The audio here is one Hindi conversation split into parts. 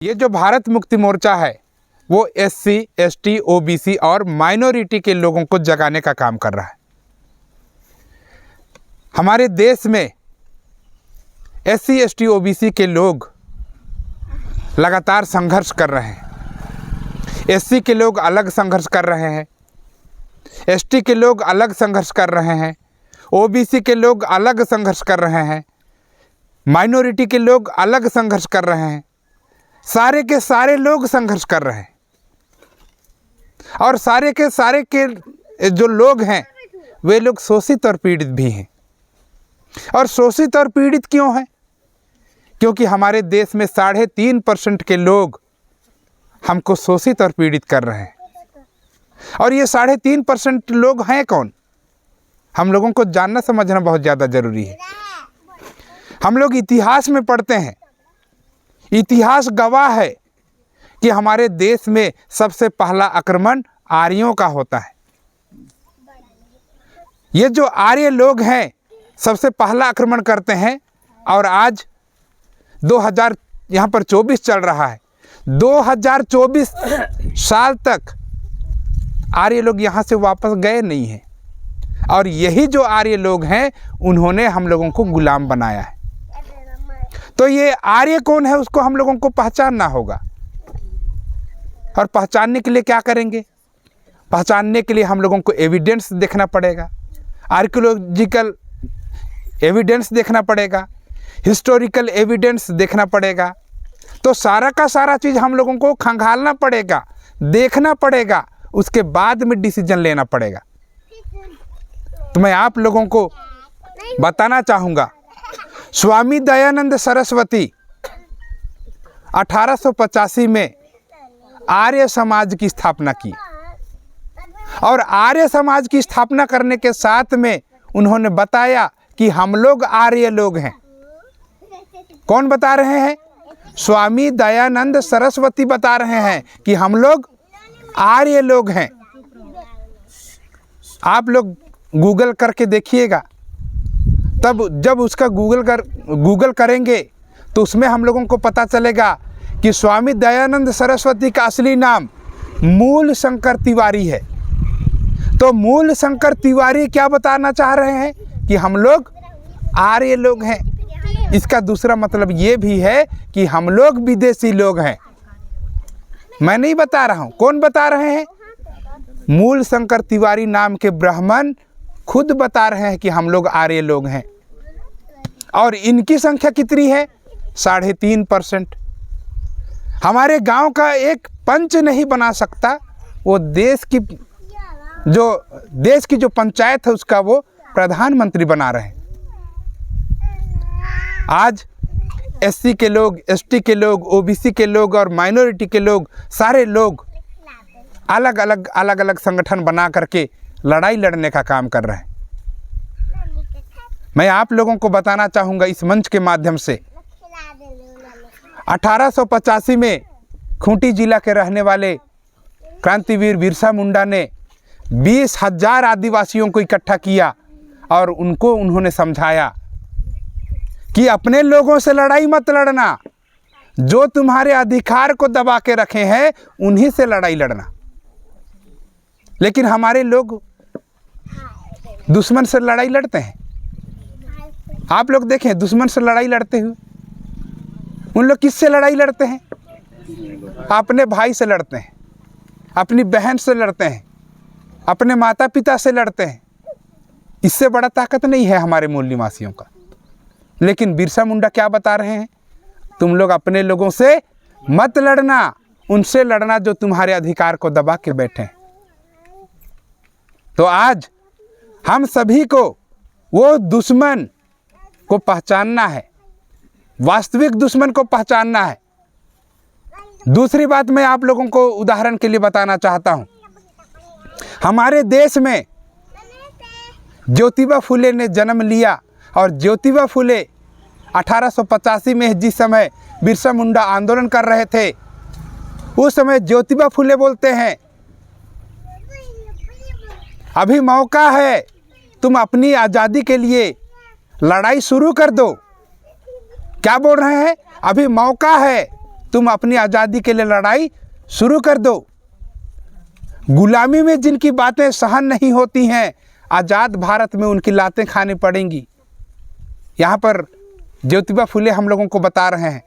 ये जो भारत मुक्ति मोर्चा है वो SC, ST, OBC और माइनॉरिटी के लोगों को जगाने का काम कर रहा है। हमारे देश में SC, ST, OBC के लोग लगातार संघर्ष कर रहे हैं। SC के लोग अलग संघर्ष कर रहे हैं, ST के लोग अलग संघर्ष कर रहे हैं, OBC के लोग अलग संघर्ष कर रहे हैं, माइनॉरिटी के लोग अलग संघर्ष कर रहे हैं। सारे के सारे लोग संघर्ष कर रहे हैं और सारे के सारे के जो लोग हैं वे लोग शोषित और पीड़ित भी हैं। और शोषित और पीड़ित क्यों हैं? क्योंकि हमारे देश में 3.5% के लोग हमको शोषित और पीड़ित कर रहे हैं। और ये 3.5% लोग हैं कौन? हम लोगों को जानना समझना बहुत ज़्यादा ज़रूरी है। हम लोग इतिहास में पढ़ते हैं, इतिहास गवाह है कि हमारे देश में सबसे पहला आक्रमण आर्यों का होता है। ये जो आर्य लोग हैं सबसे पहला आक्रमण करते हैं और आज 2000 यहाँ पर 24 चल रहा है, 2024 साल तक आर्य लोग यहाँ से वापस गए नहीं हैं। और यही जो आर्य लोग हैं उन्होंने हम लोगों को गुलाम बनाया है। तो ये आर्य कौन है उसको हम लोगों को पहचानना होगा। और पहचानने के लिए क्या करेंगे? पहचानने के लिए हम लोगों को एविडेंस देखना पड़ेगा, आर्कियोलॉजिकल एविडेंस देखना पड़ेगा, हिस्टोरिकल एविडेंस देखना पड़ेगा। तो सारा का सारा चीज़ हम लोगों को खंगालना पड़ेगा, देखना पड़ेगा, उसके बाद में डिसीजन लेना पड़ेगा। तो मैं आप लोगों को बताना चाहूँगा, स्वामी दयानंद सरस्वती 1885 में आर्य समाज की स्थापना की और आर्य समाज की स्थापना करने के साथ में उन्होंने बताया कि हम लोग आर्य लोग हैं। कौन बता रहे हैं? स्वामी दयानंद सरस्वती बता रहे हैं कि हम लोग आर्य लोग हैं। आप लोग गूगल करके देखिएगा, तब जब उसका गूगल करेंगे तो उसमें हम लोगों को पता चलेगा कि स्वामी दयानंद सरस्वती का असली नाम मूल शंकर तिवारी है। तो मूल शंकर तिवारी क्या बताना चाह रहे हैं? कि हम लोग आर्य लोग हैं। इसका दूसरा मतलब ये भी है कि हम लोग विदेशी लोग हैं। मैं नहीं बता रहा हूँ, कौन बता रहे हैं? मूल शंकर तिवारी नाम के ब्राह्मण खुद बता रहे हैं कि हम लोग आर्य लोग हैं। और इनकी संख्या कितनी है? 3.5%। हमारे गांव का एक पंच नहीं बना सकता, वो देश की जो पंचायत है उसका वो प्रधानमंत्री बना रहे हैं। आज SC के लोग, ST के लोग, OBC के लोग और माइनॉरिटी के लोग, सारे लोग अलग अलग संगठन बना करके लड़ाई लड़ने का काम कर रहे हैं। मैं आप लोगों को बताना चाहूँगा इस मंच के माध्यम से, 1885 में खूंटी जिला के रहने वाले क्रांतिवीर बिरसा मुंडा ने 20,000 आदिवासियों को इकट्ठा किया और उन्होंने समझाया कि अपने लोगों से लड़ाई मत लड़ना, जो तुम्हारे अधिकार को दबा के रखे हैं उन्हीं से लड़ाई लड़ना। लेकिन हमारे लोग दुश्मन से लड़ाई लड़ते हैं। आप लोग देखें, दुश्मन से लड़ाई लड़ते हुए उन लोग किससे लड़ाई लड़ते हैं? अपने भाई से लड़ते हैं, अपनी बहन से लड़ते हैं, अपने माता पिता से लड़ते हैं। इससे बड़ा ताकत नहीं है हमारे मूल निवासियों का। लेकिन बिरसा मुंडा क्या बता रहे हैं? तुम लोग अपने लोगों से मत लड़ना, उनसे लड़ना जो तुम्हारे अधिकार को दबा के बैठे हैं। तो आज हम सभी को वो दुश्मन को पहचानना है, वास्तविक दुश्मन को पहचानना है। दूसरी बात मैं आप लोगों को उदाहरण के लिए बताना चाहता हूँ। हमारे देश में ज्योतिबा फुले ने जन्म लिया और ज्योतिबा फुले 1885 में जिस समय बिरसा मुंडा आंदोलन कर रहे थे, उस समय ज्योतिबा फुले बोलते हैं, अभी मौका है, तुम अपनी आज़ादी के लिए लड़ाई शुरू कर दो। क्या बोल रहे हैं? अभी मौका है, तुम अपनी आज़ादी के लिए लड़ाई शुरू कर दो। गुलामी में जिनकी बातें सहन नहीं होती हैं, आज़ाद भारत में उनकी लातें खानी पड़ेंगी। यहाँ पर ज्योतिबा फुले हम लोगों को बता रहे हैं,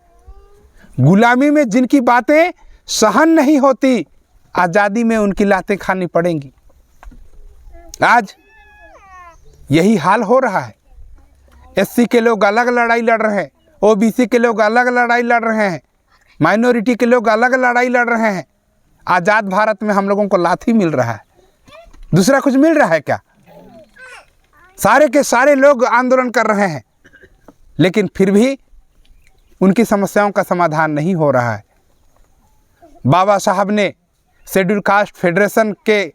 गुलामी में जिनकी बातें सहन नहीं होती, आज़ादी में उनकी लातें खानी पड़ेंगी। आज यही हाल हो रहा है। एससी के लोग अलग लड़ाई लड़ रहे हैं, ओबीसी के लोग अलग लड़ाई लड़ रहे हैं, माइनॉरिटी के लोग अलग लड़ाई लड़ रहे हैं। आज़ाद भारत में हम लोगों को लाठी मिल रहा है, दूसरा कुछ मिल रहा है क्या? सारे के सारे लोग आंदोलन कर रहे हैं, लेकिन फिर भी उनकी समस्याओं का समाधान नहीं हो रहा है। बाबा साहब ने शेड्यूल कास्ट फेडरेशन के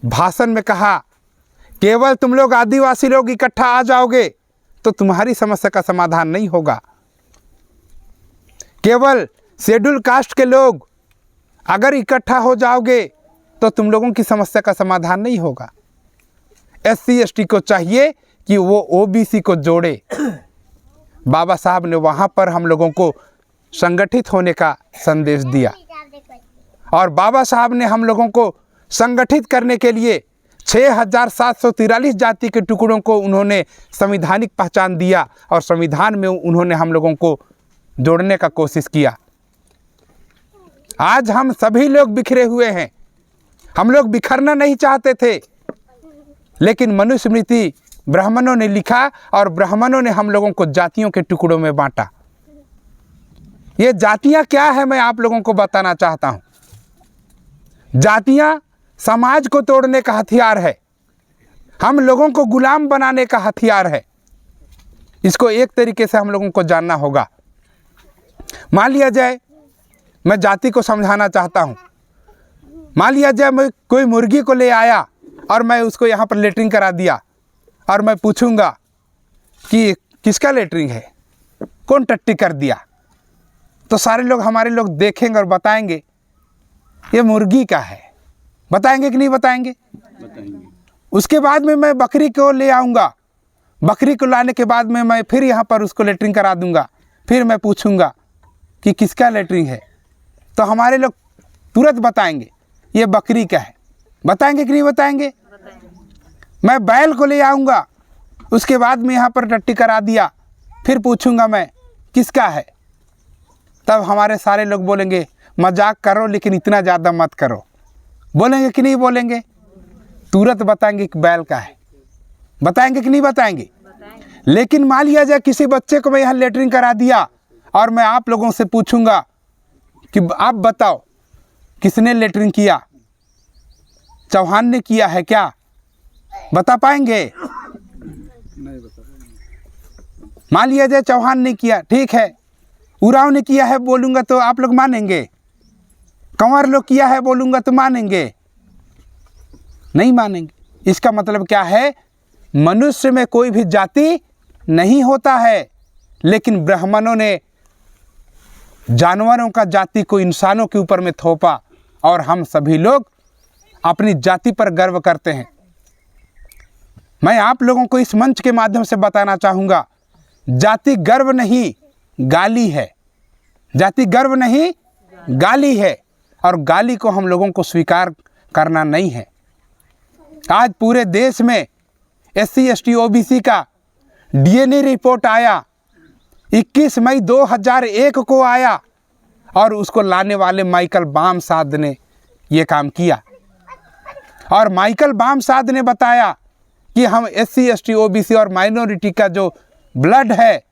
भाषण में कहा, केवल तुम लोग आदिवासी लोग इकट्ठा आ जाओगे तो तुम्हारी समस्या का समाधान नहीं होगा। केवल शेड्यूल कास्ट के लोग अगर इकट्ठा हो जाओगे तो तुम लोगों की समस्या का समाधान नहीं होगा। एससी एसटी को चाहिए कि वो ओबीसी को जोड़े। बाबा साहब ने वहाँ पर हम लोगों को संगठित होने का संदेश दिया और बाबा साहब ने हम लोगों को संगठित करने के लिए 6,743 जाति के टुकड़ों को उन्होंने संवैधानिक पहचान दिया और संविधान में उन्होंने हम लोगों को जोड़ने का कोशिश किया। आज हम सभी लोग बिखरे हुए हैं। हम लोग बिखरना नहीं चाहते थे, लेकिन मनुस्मृति ब्राह्मणों ने लिखा और ब्राह्मणों ने हम लोगों को जातियों के टुकड़ों में बांटा। ये जातियां क्या है मैं आप लोगों को बताना चाहता हूं। जातियां समाज को तोड़ने का हथियार है, हम लोगों को गुलाम बनाने का हथियार है। इसको एक तरीके से हम लोगों को जानना होगा। मान लिया जाए मैं जाति को समझाना चाहता हूँ। मान लिया जाए मैं कोई मुर्गी को ले आया और मैं उसको यहाँ पर लेटरिंग करा दिया और मैं पूछूंगा कि किसका लेटरिंग है, कौन टट्टी कर दिया, तो सारे लोग हमारे लोग देखेंगे और बताएंगे ये मुर्गी का है। बताएंगे कि नहीं बताएंगे? बताएंगे। उसके बाद में मैं बकरी को ले आऊँगा, बकरी को लाने के बाद में मैं फिर यहाँ पर उसको लेटरिंग करा दूँगा, फिर मैं पूछूंगा कि किसका लेटरिंग है, तो हमारे लोग तुरंत बताएंगे ये बकरी का है। बताएंगे कि नहीं बताएंगे? मैं बैल को ले आऊँगा, उसके बाद में यहाँ पर टट्टी करा दिया, फिर पूछूंगा मैं किसका है, तब हमारे सारे लोग बोलेंगे मजाक करो लेकिन इतना ज़्यादा मत करो। बोलेंगे कि नहीं बोलेंगे? तुरंत बताएंगे कि बैल का है। बताएंगे कि नहीं बताएंगे? लेकिन मान लिया जाए किसी बच्चे को मैं यहाँ लेटरिंग करा दिया और मैं आप लोगों से पूछूंगा कि आप बताओ किसने लेटरिंग किया, चौहान ने किया है क्या? बता पाएंगे? नहीं बता पाएंगे। मान लिया जाए चौहान ने किया, ठीक है, उराव ने किया है बोलूँगा तो आप लोग मानेंगे? कंवर लोग किया है बोलूँगा तो मानेंगे? नहीं मानेंगे। इसका मतलब क्या है? मनुष्य में कोई भी जाति नहीं होता है, लेकिन ब्राह्मणों ने जानवरों का जाति को इंसानों के ऊपर में थोपा और हम सभी लोग अपनी जाति पर गर्व करते हैं। मैं आप लोगों को इस मंच के माध्यम से बताना चाहूँगा, जाति गर्व नहीं गाली है। जाति गर्व नहीं गाली है, और गाली को हम लोगों को स्वीकार करना नहीं है। आज पूरे देश में एससी एसटी ओबीसी का डीएनए रिपोर्ट आया, 21 मई 2001 को आया, और उसको लाने वाले माइकल बामसाद ने ये काम किया। और माइकल बामसाद ने बताया कि हम एससी एसटी ओबीसी और माइनॉरिटी का जो ब्लड है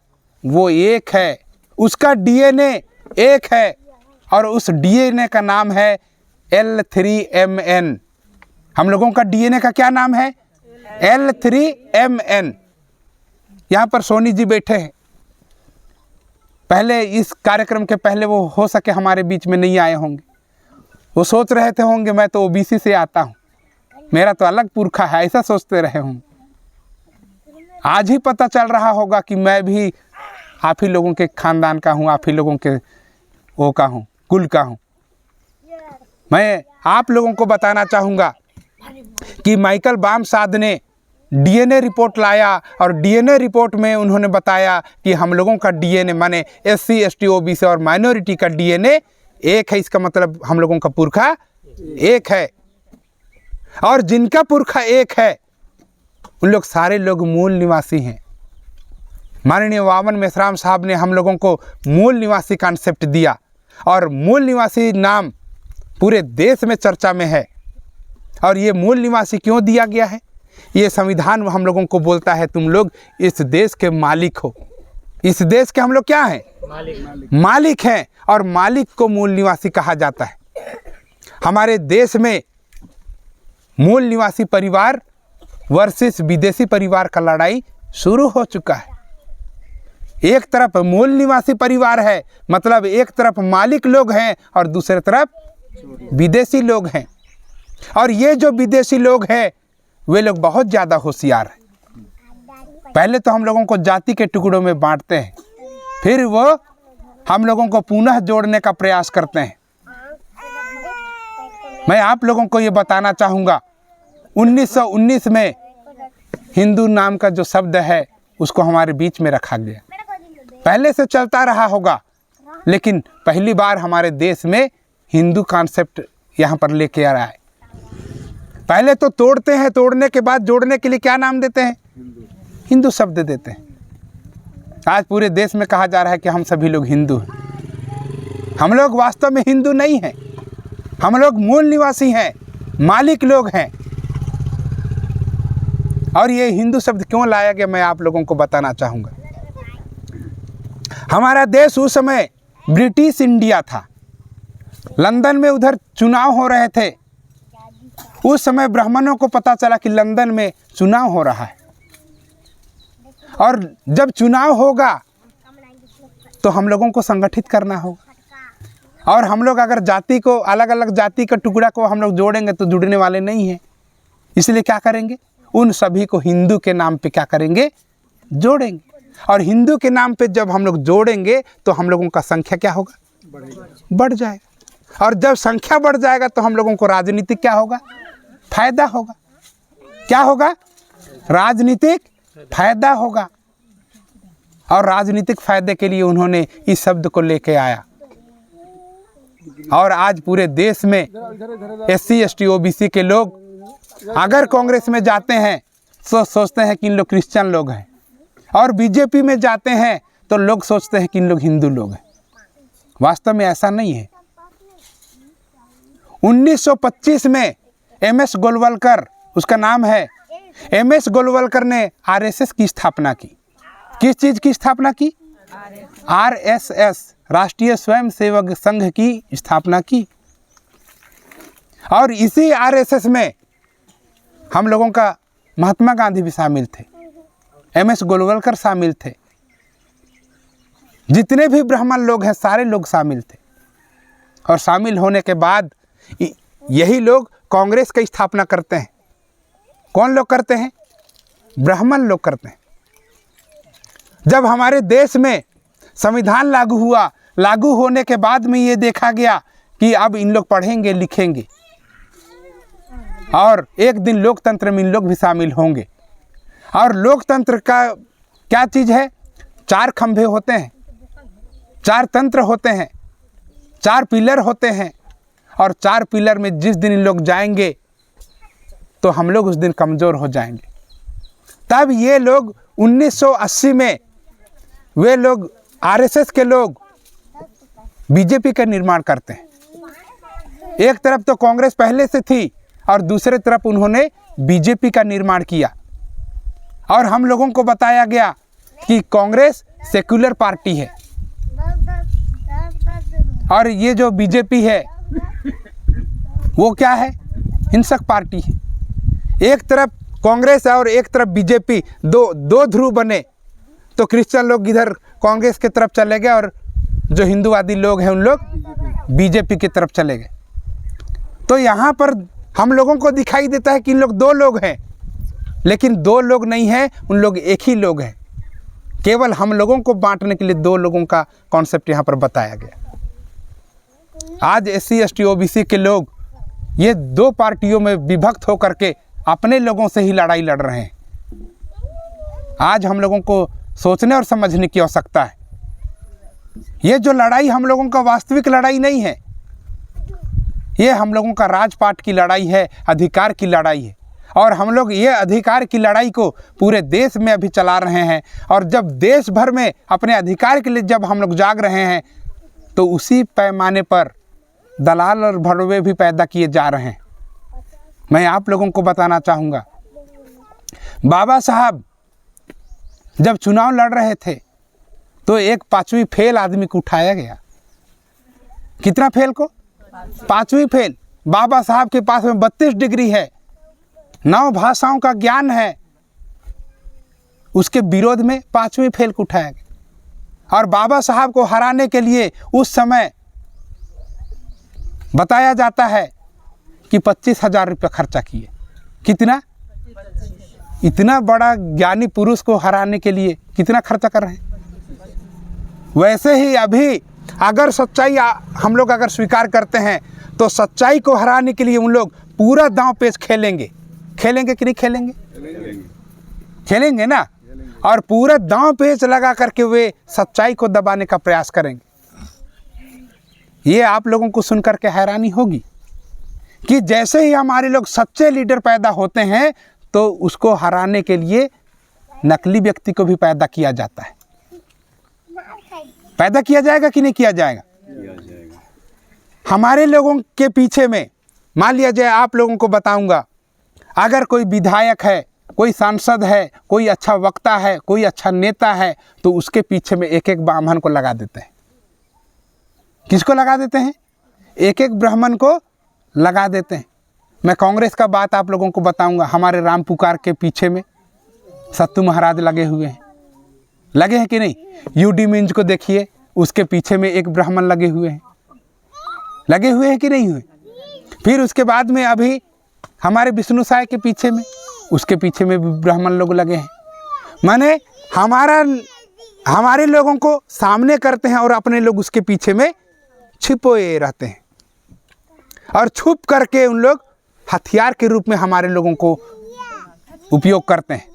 वो एक है, उसका डीएनए एक है, और उस डीएनए का नाम है L3MN। हम लोगों का डीएनए का क्या नाम है? L3MN। यहाँ पर सोनी जी बैठे हैं, पहले इस कार्यक्रम के पहले वो हो सके हमारे बीच में नहीं आए होंगे। वो सोच रहे थे होंगे मैं तो ओबीसी से आता हूँ, मेरा तो अलग पुरखा है, ऐसा सोचते रहे होंगे। आज ही पता चल रहा होगा कि मैं भी आप ही लोगों के खानदान का हूँ, आप ही लोगों के वो का हूँ, कुल का हूँ। मैं आप लोगों को बताना चाहूँगा कि माइकल बामसाद ने डीएनए रिपोर्ट लाया और डीएनए रिपोर्ट में उन्होंने बताया कि हम लोगों का डीएनए माने एससी एसटी ओबीसी और माइनॉरिटी का डीएनए एक है। इसका मतलब हम लोगों का पुरखा एक है, और जिनका पुरखा एक है उन लोग सारे लोग मूल निवासी हैं। माननीय वामन मेश्राम साहब ने हम लोगों को मूल निवासी कॉन्सेप्ट दिया, और मूल निवासी नाम पूरे देश में चर्चा में है। और ये मूल निवासी क्यों दिया गया है? ये संविधान हम लोगों को बोलता है तुम लोग इस देश के मालिक हो। इस देश के हम लोग क्या हैं? मालिक हैं, और मालिक को मूल निवासी कहा जाता है। हमारे देश में मूल निवासी परिवार वर्सेस विदेशी परिवार का लड़ाई शुरू हो चुका है। एक तरफ मूल निवासी परिवार है, मतलब एक तरफ मालिक लोग हैं और दूसरी तरफ विदेशी लोग हैं। और ये जो विदेशी लोग हैं वे लोग बहुत ज़्यादा होशियार हैं। पहले तो हम लोगों को जाति के टुकड़ों में बांटते हैं, फिर वो हम लोगों को पुनः जोड़ने का प्रयास करते हैं। मैं आप लोगों को ये बताना चाहूँगा, 1919 में हिंदू नाम का जो शब्द है उसको हमारे बीच में रखा गया। पहले से चलता रहा होगा, लेकिन पहली बार हमारे देश में हिंदू कॉन्सेप्ट यहाँ पर लेके आ रहा है। पहले तो तोड़ते हैं, तोड़ने के बाद जोड़ने के लिए क्या नाम देते हैं? हिंदू शब्द देते हैं। आज पूरे देश में कहा जा रहा है कि हम सभी लोग हिंदू हैं। हम लोग वास्तव में हिंदू नहीं हैं, हम लोग मूल निवासी हैं, मालिक लोग हैं। और ये हिंदू शब्द क्यों लाया गया मैं आप लोगों को बताना चाहूँगा। हमारा देश उस समय ब्रिटिश इंडिया था। लंदन में उधर चुनाव हो रहे थे। उस समय ब्राह्मणों को पता चला कि लंदन में चुनाव हो रहा है, और जब चुनाव होगा तो हम लोगों को संगठित करना होगा। और हम लोग अगर जाति को, अलग अलग जाति का टुकड़ा को हम लोग जोड़ेंगे तो जुड़ने वाले नहीं हैं। इसलिए क्या करेंगे? उन सभी को हिंदू के नाम पे क्या करेंगे? जोड़ेंगे। और हिंदू के नाम पे जब हम लोग जोड़ेंगे तो हम लोगों का संख्या क्या होगा? बढ़ जाएगा। और जब संख्या बढ़ जाएगा तो हम लोगों को राजनीतिक क्या होगा? फायदा होगा। क्या होगा? राजनीतिक फायदा होगा। और राजनीतिक फायदे के लिए उन्होंने इस शब्द को लेके आया। और आज पूरे देश में एससी एसटी ओबीसी के लोग अगर कांग्रेस में जाते हैं तो सोचते हैं कि इन लोग क्रिश्चियन लोग हैं, और बीजेपी में जाते हैं तो लोग सोचते हैं कि इन लोग हिंदू लोग हैं। वास्तव में ऐसा नहीं है। 1925 में एमएस गोलवलकर, उसका नाम है, एमएस गोलवलकर ने आरएसएस की स्थापना की। किस चीज़ की स्थापना की? आरएसएस, राष्ट्रीय स्वयंसेवक संघ की स्थापना की। और इसी आरएसएस में हम लोगों का महात्मा गांधी भी शामिल थे, एमएस गोलवलकर शामिल थे, जितने भी ब्राह्मण लोग हैं सारे लोग शामिल थे। और शामिल होने के बाद यही लोग कांग्रेस की स्थापना करते हैं। कौन लोग करते हैं? ब्राह्मण लोग करते हैं। जब हमारे देश में संविधान लागू हुआ, लागू होने के बाद में ये देखा गया कि अब इन लोग पढ़ेंगे लिखेंगे और एक दिन लोकतंत्र में इन लोग भी शामिल होंगे। और लोकतंत्र का क्या चीज़ है? 4 खंभे होते हैं, 4 तंत्र होते हैं, 4 पिलर होते हैं। और 4 पिलर में जिस दिन इन लोग जाएंगे तो हम लोग उस दिन कमज़ोर हो जाएंगे। तब ये लोग 1980 में वे लोग आरएसएस के लोग बीजेपी का निर्माण करते हैं। एक तरफ तो कांग्रेस पहले से थी और दूसरे तरफ उन्होंने बीजेपी का निर्माण किया। और हम लोगों को बताया गया कि कांग्रेस सेक्युलर पार्टी है और ये जो बीजेपी है वो क्या है? हिंसक पार्टी है। एक तरफ कांग्रेस और एक तरफ बीजेपी, दो ध्रुव बने तो क्रिश्चियन लोग इधर कांग्रेस की तरफ चले गए और जो हिंदूवादी लोग हैं उन लोग बीजेपी की तरफ चले गए। तो यहाँ पर हम लोगों को दिखाई देता है कि इन लोग 2 लोग हैं, लेकिन 2 लोग नहीं हैं, उन लोग एक ही लोग हैं। केवल हम लोगों को बांटने के लिए 2 लोगों का कॉन्सेप्ट यहाँ पर बताया गया। आज एससी एसटी ओबीसी के लोग ये 2 पार्टियों में विभक्त होकर के अपने लोगों से ही लड़ाई लड़ रहे हैं। आज हम लोगों को सोचने और समझने की आवश्यकता है। ये जो लड़ाई हम लोगों का वास्तविक लड़ाई नहीं है, ये हम लोगों का राजपाट की लड़ाई है, अधिकार की लड़ाई है। और हम लोग ये अधिकार की लड़ाई को पूरे देश में अभी चला रहे हैं। और जब देश भर में अपने अधिकार के लिए जब हम लोग जाग रहे हैं, तो उसी पैमाने पर दलाल और भड़वे भी पैदा किए जा रहे हैं। मैं आप लोगों को बताना चाहूँगा, बाबा साहब जब चुनाव लड़ रहे थे तो एक 5वीं फेल आदमी को उठाया गया। कितना फेल को? 5वीं फेल। बाबा साहब के पास में 32 डिग्री है, 9 भाषाओं का ज्ञान है, उसके विरोध में 5वीं फेल को उठाया गया। और बाबा साहब को हराने के लिए उस समय बताया जाता है कि 25,000 रुपये खर्चा किए। कितना? इतना बड़ा ज्ञानी पुरुष को हराने के लिए कितना खर्चा कर रहे हैं। वैसे ही अभी अगर सच्चाई हम लोग अगर स्वीकार करते हैं तो सच्चाई को हराने के लिए उन लोग पूरा दांव पेच खेलेंगे। खेलेंगे कि नहीं खेलेंगे? खेलेंगे ना। और पूरा दांव पेच लगा करके वे सच्चाई को दबाने का प्रयास करेंगे। ये आप लोगों को सुनकर के हैरानी होगी कि जैसे ही हमारे लोग सच्चे लीडर पैदा होते हैं तो उसको हराने के लिए नकली व्यक्ति को भी पैदा किया जाता है। पैदा किया जाएगा कि नहीं किया जाएगा? हमारे लोगों के पीछे में मान लिया जाए, आप लोगों को बताऊंगा, अगर कोई विधायक है, कोई सांसद है, कोई अच्छा वक्ता है, कोई अच्छा नेता है, तो उसके पीछे में एक एक ब्राह्मण को लगा देते हैं। किसको लगा देते हैं? एक एक ब्राह्मण को लगा देते हैं। मैं कांग्रेस का बात आप लोगों को बताऊंगा। हमारे राम पुकार के पीछे में सत्तू महाराज लगे हुए हैं। लगे हैं कि नहीं? यूडी मिंज को देखिए, उसके पीछे में एक ब्राह्मण लगे हुए हैं। लगे हुए हैं कि नहीं हुए? फिर उसके बाद में अभी हमारे विष्णु साय के पीछे में, उसके पीछे में भी ब्राह्मण लोग लगे हैं। माने हमारे लोगों को सामने करते हैं और अपने लोग उसके पीछे में छिपोए रहते हैं। और छुप करके उन लोग हथियार के रूप में हमारे लोगों को उपयोग करते हैं।